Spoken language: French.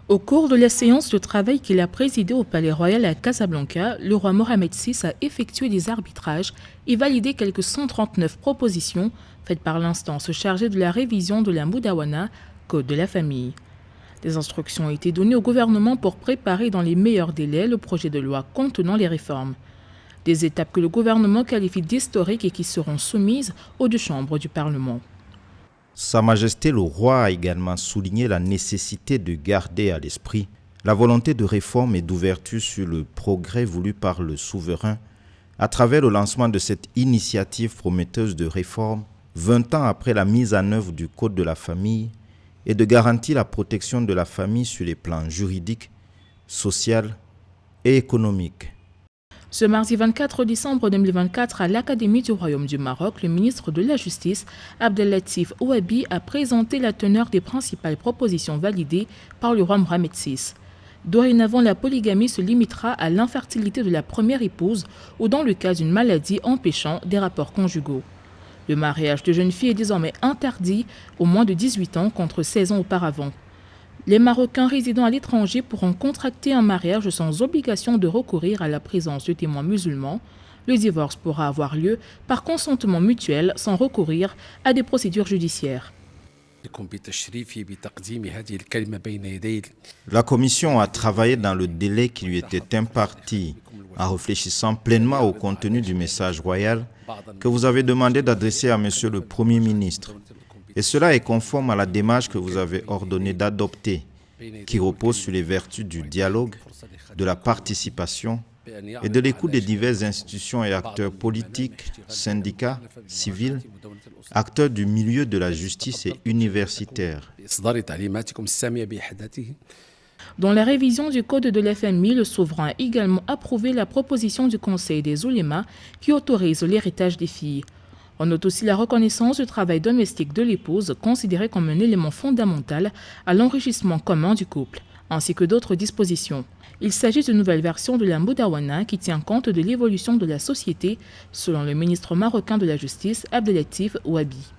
Au cours de la séance de travail qu'il a présidée au Palais Royal à Casablanca, le roi Mohamed VI a effectué des arbitrages et validé quelques 139 propositions faites par l'instance chargée de la révision de la Moudawana, Code de la famille. Des instructions ont été données au gouvernement pour préparer dans les meilleurs délais le projet de loi contenant les réformes. Des étapes que le gouvernement qualifie d'historiques et qui seront soumises aux deux chambres du Parlement. Sa Majesté le Roi a également souligné la nécessité de garder à l'esprit la volonté de réforme et d'ouverture sur le progrès voulu par le souverain à travers le lancement de cette initiative prometteuse de réforme 20 ans après la mise en œuvre du Code de la famille et de garantir la protection de la famille sur les plans juridiques, social et économiques. Ce mardi 24 décembre 2024, à l'Académie du Royaume du Maroc, le ministre de la Justice, Abdelatif Ouabi, a présenté la teneur des principales propositions validées par le roi Mohamed VI. Dorénavant, la polygamie se limitera à l'infertilité de la première épouse ou dans le cas d'une maladie empêchant des rapports conjugaux. Le mariage de jeunes filles est désormais interdit aux moins de 18 ans contre 16 ans auparavant. Les Marocains résidant à l'étranger pourront contracter un mariage sans obligation de recourir à la présence de témoins musulmans. Le divorce pourra avoir lieu par consentement mutuel sans recourir à des procédures judiciaires. La Commission a travaillé dans le délai qui lui était imparti en réfléchissant pleinement au contenu du message royal que vous avez demandé d'adresser à Monsieur le Premier ministre. Et cela est conforme à la démarche que vous avez ordonné d'adopter, qui repose sur les vertus du dialogue, de la participation et de l'écoute des diverses institutions et acteurs politiques, syndicats, civils, acteurs du milieu de la justice et universitaires. Dans la révision du Code de la famille, le souverain a également approuvé la proposition du Conseil des oulémas qui autorise l'héritage des filles. On note aussi la reconnaissance du travail domestique de l'épouse, considéré comme un élément fondamental à l'enrichissement commun du couple, ainsi que d'autres dispositions. Il s'agit d'une nouvelle version de la Moudawana qui tient compte de l'évolution de la société, selon le ministre marocain de la Justice, Abdelatif Ouabi.